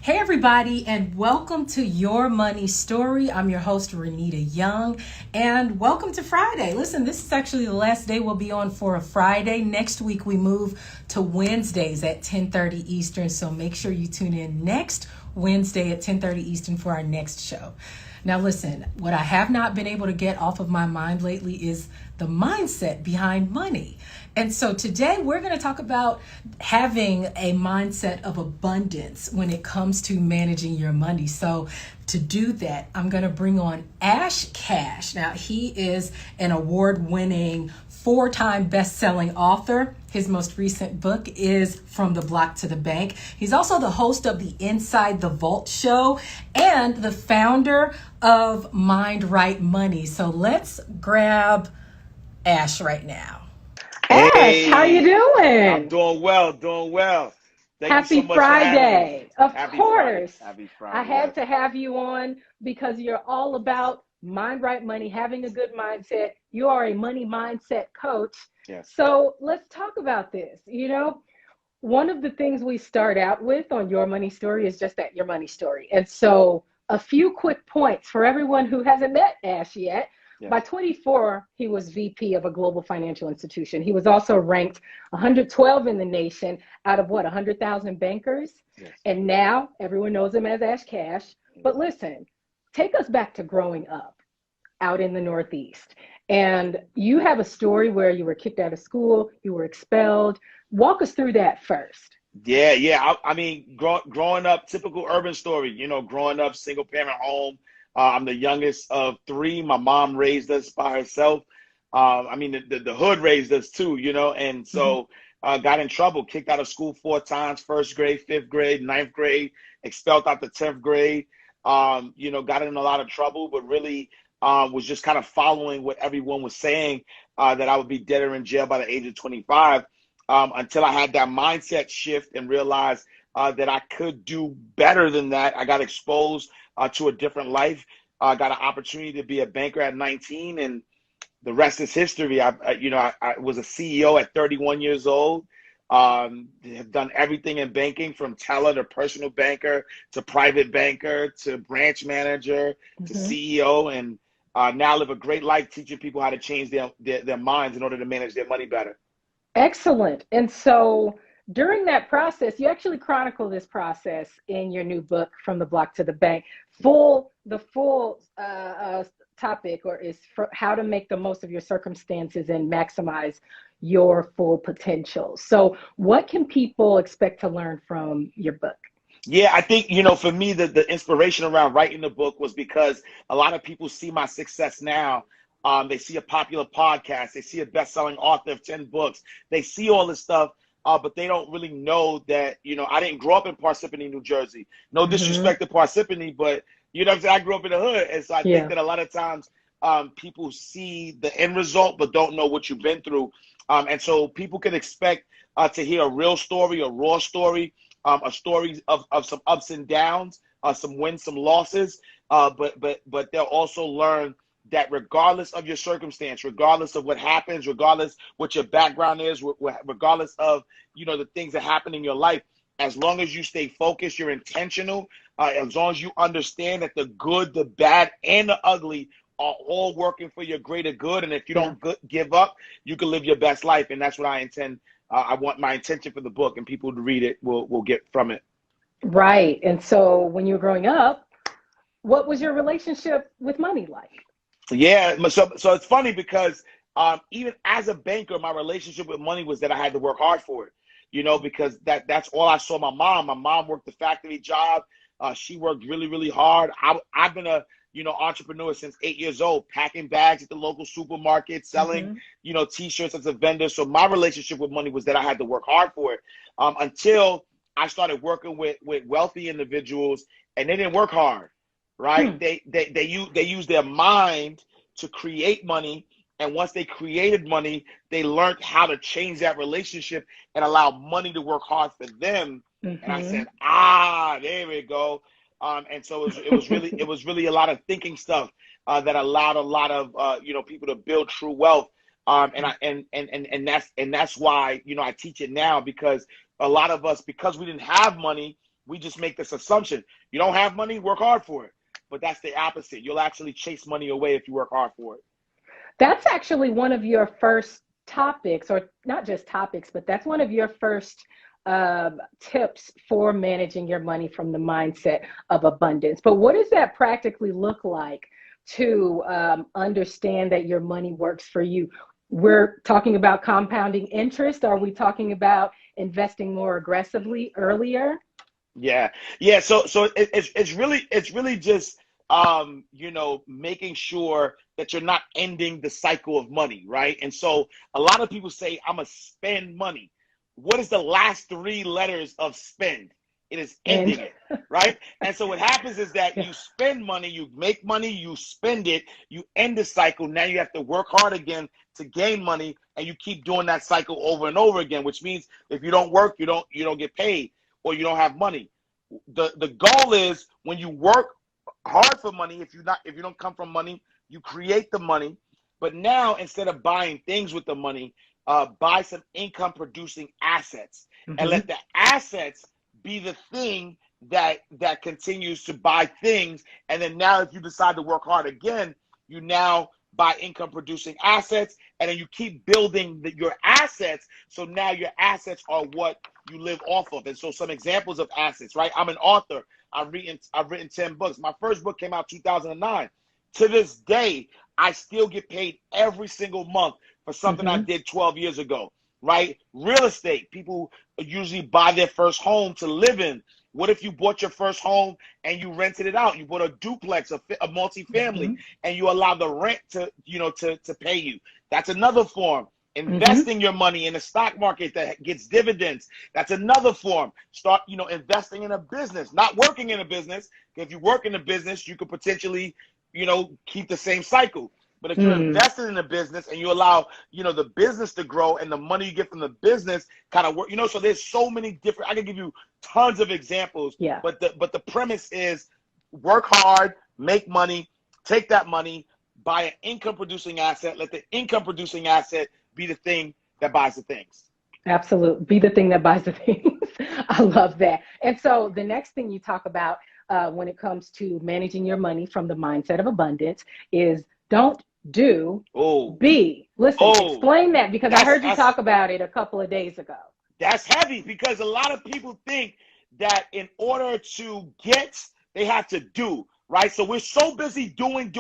Hey everybody, and welcome to Your Money Story. I'm your host, Renita Young, and welcome to Friday. Listen, this is actually the last day we'll be on for a Friday. Next week we move to Wednesdays at 10:30 Eastern, so make sure you tune in next Wednesday at 10:30 Eastern for our next show. Now listen, what I have not been able to get off of my mind lately is the mindset behind money. And so today we're going to talk about having a mindset of abundance when it comes to managing your money. So to do that, I'm going to bring on Cash. Now he is an award-winning 4-time best-selling author. His most recent book is From the Block to the Bank. He's also the host of the Inside the Vault show and the founder of Mind Right Money. So let's grab Ash right now. Ash, how you doing? I'm doing well. Thank Happy you so much Friday. for having me. Of course. Happy Friday. I had to have you on because you're all about Mind Right Money, having a good mindset. You are a money mindset coach. Yes. So let's talk about this. You know, one of the things we start out with on Your Money Story is just that, your money story. And so a few quick points for everyone who hasn't met Ash yet. Yeah. By 24, he was VP of a global financial institution. He was also ranked 112 in the nation out of 100,000 bankers. Yes. And now everyone knows him as Ash Cash. But listen, take us back to growing up out in the Northeast. And you have a story where you were kicked out of school, you were expelled. Walk us through that first. Yeah. I mean, growing up, typical urban story, growing up, single parent home. I'm the youngest of 3. My mom raised us by herself. The hood raised us too, and so got in trouble, kicked out of school 4 times, 1st grade, 5th grade, 9th grade, expelled out the 10th grade, got in a lot of trouble, but really was just kind of following what everyone was saying, that I would be dead or in jail by the age of 25, until I had that mindset shift and realized that I could do better than that. I got exposed to a different life. I got an opportunity to be a banker at 19, and the rest is history. I was a CEO at 31 years old. Have done everything in banking, from teller to personal banker to private banker to branch manager to CEO, and now live a great life teaching people how to change their minds in order to manage their money better. Excellent. And so during that process, you actually chronicle this process in your new book, From the Block to the Bank. The full topic is for how to make the most of your circumstances and maximize your full potential. So what can people expect to learn from your book? Yeah, I think, for me, the inspiration around writing the book was because a lot of people see my success now. They see a popular podcast. They see a best-selling author of 10 books. They see all this stuff. But they don't really know that, I didn't grow up in Parsippany, New Jersey. No disrespect to Parsippany, but, I grew up in the hood. And so I think that a lot of times people see the end result, but don't know what you've been through. And so people can expect to hear a real story, a raw story, a story of some ups and downs, some wins, some losses. But they'll also learn that regardless of your circumstance, regardless of what happens, regardless what your background is, regardless of, the things that happen in your life, as long as you stay focused, you're intentional, as long as you understand that the good, the bad, and the ugly are all working for your greater good. And if you don't give up, you can live your best life. And that's what I intend. I want my intention for the book, and people to read it will get from it. Right. And so when you were growing up, what was your relationship with money like? Yeah, so it's funny because even as a banker, my relationship with money was that I had to work hard for it, because that's all I saw my mom. My mom worked a factory job. She worked really, really hard. I've been a entrepreneur since 8 years old, packing bags at the local supermarket, selling T-shirts as a vendor. So my relationship with money was that I had to work hard for it, until I started working with wealthy individuals, and they didn't work hard. Right? They use their mind to create money. And once they created money, they learned how to change that relationship and allow money to work hard for them. And I said, there we go. And so it was really a lot of thinking stuff that allowed a lot of people to build true wealth. And that's why I teach it now, because a lot of us, because we didn't have money, we just make this assumption. You don't have money, work hard for it. But that's the opposite. You'll actually chase money away if you work hard for it. That's actually one of your first topics, or not just topics, but that's one of your first tips for managing your money from the mindset of abundance. But what does that practically look like to understand that your money works for you? We're talking about compounding interest. Are we talking about investing more aggressively earlier? Yeah. So it's really just making sure that you're not ending the cycle of money, right? And so a lot of people say, I'm gonna spend money. What is the last three letters of spend? It is ending it, right? And so what happens is that you spend money, you make money, you spend it, you end the cycle. Now you have to work hard again to gain money, and you keep doing that cycle over and over again, which means if you don't work, you don't get paid, or you don't have money. The goal is, when you work hard for money, if you don't come from money, you create the money. But now, instead of buying things with the money, buy some income producing assets, and let the assets be the thing that continues to buy things. And then now, if you decide to work hard again, you now buy income producing assets, and then you keep building your assets. So now your assets are what you live off of. And so some examples of assets, right? I'm an author. I've written 10 books. My first book came out 2009. To this day, I still get paid every single month for something I did 12 years ago, right? Real estate, people usually buy their first home to live in. What if you bought your first home and you rented it out? You bought a duplex, a multifamily, and you allow the rent to pay you. That's another form. Investing your money in the stock market that gets dividends. That's another form. Start, investing in a business, not working in a business. If you work in a business, you could potentially, keep the same cycle. But if you're invested in a business and you allow, the business to grow, and the money you get from the business kind of work, so there's so many different, I can give you tons of examples. Yeah. But the premise is work hard, make money, take that money, buy an income producing asset, let the income producing asset be the thing that buys the things. Absolutely. Be the thing that buys the things. I love that. And so the next thing you talk about when it comes to managing your money from the mindset of abundance is don't do, be. Listen, explain that, because I heard you talk about it a couple of days ago. That's heavy, because a lot of people think that in order to get, they have to do, right? So we're so busy doing,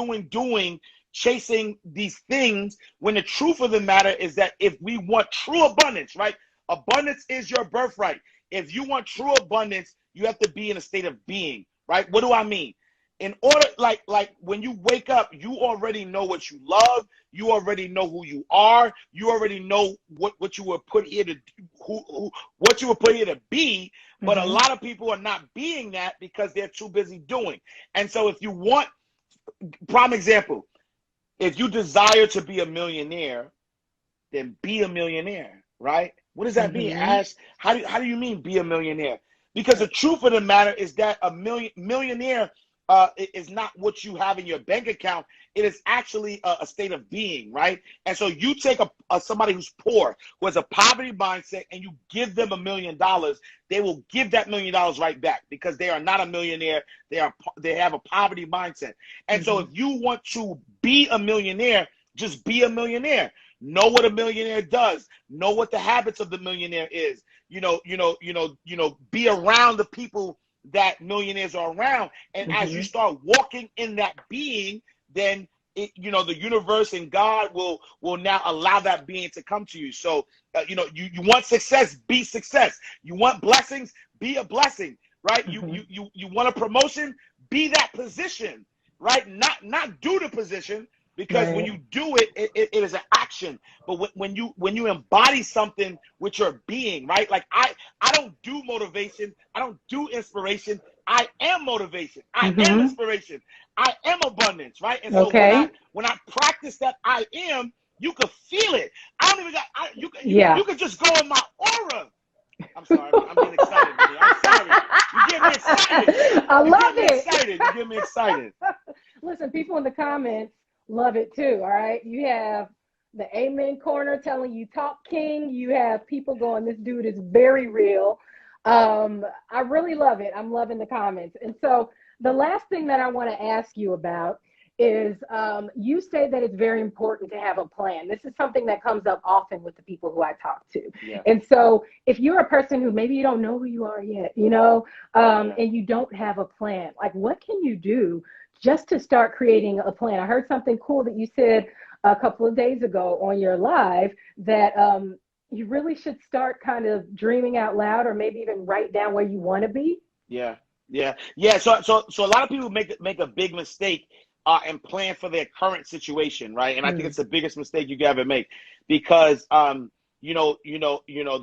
chasing these things, when the truth of the matter is that if we want true abundance, right? Abundance is your birthright. If you want true abundance, you have to be in a state of being, right? What do I mean? In order, like when you wake up, you already know what you love. You already know who you are. You already know what you were put here to do, what you were put here to be. But a lot of people are not being that because they're too busy doing. And so if you want, prime example, if you desire to be a millionaire, then be a millionaire, right? What does that mean, Ash? How do you mean be a millionaire? Because the truth of the matter is that a millionaire is not what you have in your bank account. It is actually a state of being, right? And so you take somebody who's poor, who has a poverty mindset, and you give them $1 million, they will give that $1 million right back, because they are not a millionaire. They have a poverty mindset. And so if you want to be a millionaire, just be a millionaire. Know what a millionaire does. Know what the habits of the millionaire is. Be around the people that millionaires are around. And as you start walking in that being, then the universe and God will now allow that being to come to you. So you want success, be success. You want blessings, be a blessing, right? You want a promotion, be that position, right? Not do the position, because when you do it, it is an action. But when you embody something with your being, right? Like I don't do motivation, I don't do inspiration. I am motivation. I am inspiration. I am abundance, right? And so when I practice that I am, you can feel it. I don't even got. You can just go in my aura. I'm sorry, I'm getting excited, baby. I'm sorry. You get me excited. I love it. You get me excited. Listen, people in the comments love it too. All right, you have the amen corner telling you talk king. You have people going, this dude is very real. I really love it. I'm loving the comments. And so the last thing that I want to ask you about is you say that it's very important to have a plan. This is something that comes up often with the people who I talk to. Yeah. And so if you're a person who maybe you don't know who you are yet, and you don't have a plan, like what can you do just to start creating a plan? I heard something cool that you said a couple of days ago on your live that you really should start kind of dreaming out loud or maybe even write down where you want to be. Yeah. So a lot of people make a big mistake and plan for their current situation, right? And I think it's the biggest mistake you can ever make because the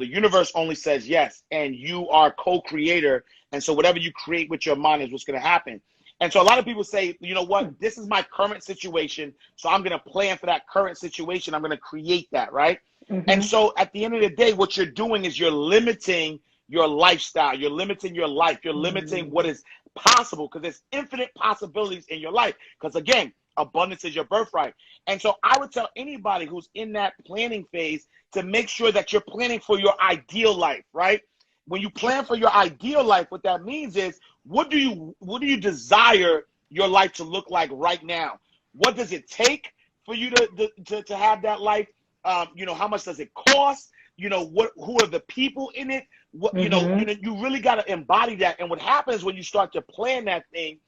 universe only says yes, and you are co-creator, and so whatever you create with your mind is what's going to happen. And so a lot of people say, you know what, this is my current situation, so I'm going to plan for that current situation. I'm going to create that, right? And so at the end of the day, what you're doing is you're limiting your lifestyle. You're limiting your life. You're limiting what is possible because there's infinite possibilities in your life. Because again, abundance is your birthright. And so I would tell anybody who's in that planning phase to make sure that you're planning for your ideal life, right? When you plan for your ideal life, what that means is what do you desire your life to look like right now? What does it take for you to have that life? How much does it cost? Who are the people in it? You really got to embody that. And what happens when you start to plan that thing,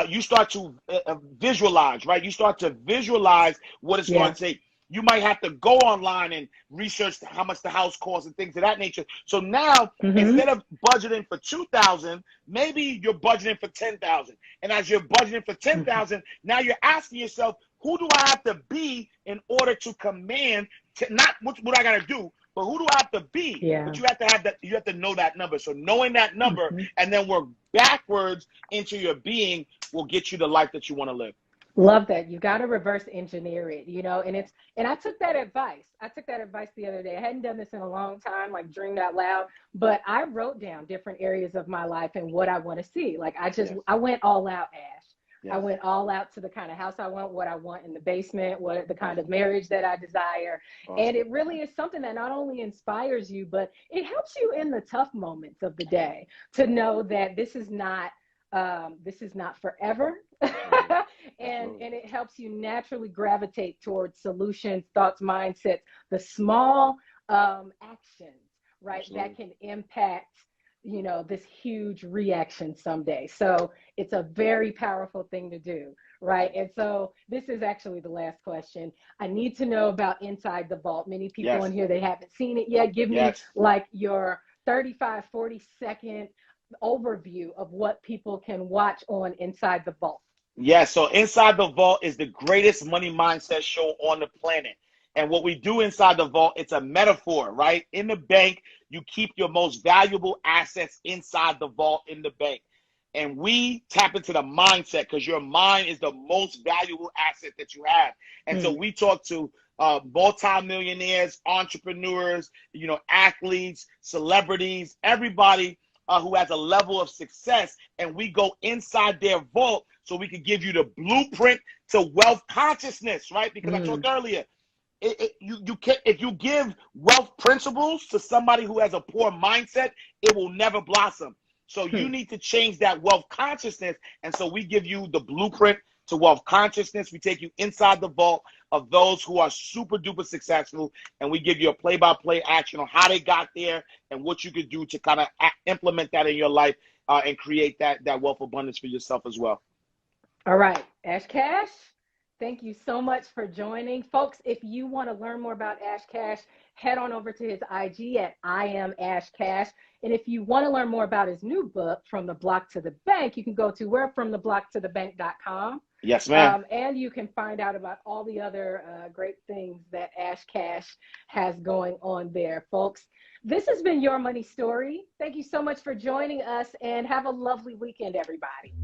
you start to visualize, right? You start to visualize what it's going to take. You might have to go online and research how much the house costs and things of that nature. So now, instead of budgeting for $2,000, maybe you're budgeting for $10,000. And as you're budgeting for $10,000, now you're asking yourself, who do I have to be in order to command, not what I got to do, but who do I have to be? Yeah. But you have to have that. You have to know that number. So knowing that number and then work backwards into your being will get you the life that you want to live. Love that. You got to reverse engineer it, and I took that advice. The other day. I hadn't done this in a long time, like dreamed out loud, but I wrote down different areas of my life and what I want to see. Like I went all out, Ash. Yes. I went all out to the kind of house I want, what I want in the basement, what the kind of marriage that I desire. Awesome. And it really is something that not only inspires you, but it helps you in the tough moments of the day to know that this is not forever. and it helps you naturally gravitate towards solutions, thoughts, mindsets, the small actions, right? Absolutely. That can impact this huge reaction someday. So it's a very powerful thing to do, right? And so this is actually the last question. I need to know about Inside the Vault. Many people in here, they haven't seen it yet. Give me like your 35, 40-second overview of what people can watch on Inside the Vault. Yeah, so Inside the Vault is the greatest money mindset show on the planet. And what we do inside the vault, it's a metaphor, right? In the bank, you keep your most valuable assets inside the vault in the bank. And we tap into the mindset because your mind is the most valuable asset that you have. And so we talk to multi-millionaires, entrepreneurs, athletes, celebrities, everybody who has a level of success. And we go inside their vault so we can give you the blueprint to wealth consciousness, right? Because I talked earlier, if you give wealth principles to somebody who has a poor mindset, it will never blossom. So you need to change that wealth consciousness. And so we give you the blueprint to wealth consciousness. We take you inside the vault of those who are super duper successful. And we give you a play-by-play action on how they got there and what you could do to kind of implement that in your life and create that wealth abundance for yourself as well. All right, Ash Cash. Thank you so much for joining. Folks, if you want to learn more about Ash Cash, head on over to his IG at I am Ash Cash. And if you want to learn more about his new book, From the Block to the Bank, you can go to fromtheblocktothebank.com. Yes, ma'am. And you can find out about all the other great things that Ash Cash has going on there, folks. This has been Your Money Story. Thank you so much for joining us and have a lovely weekend, everybody.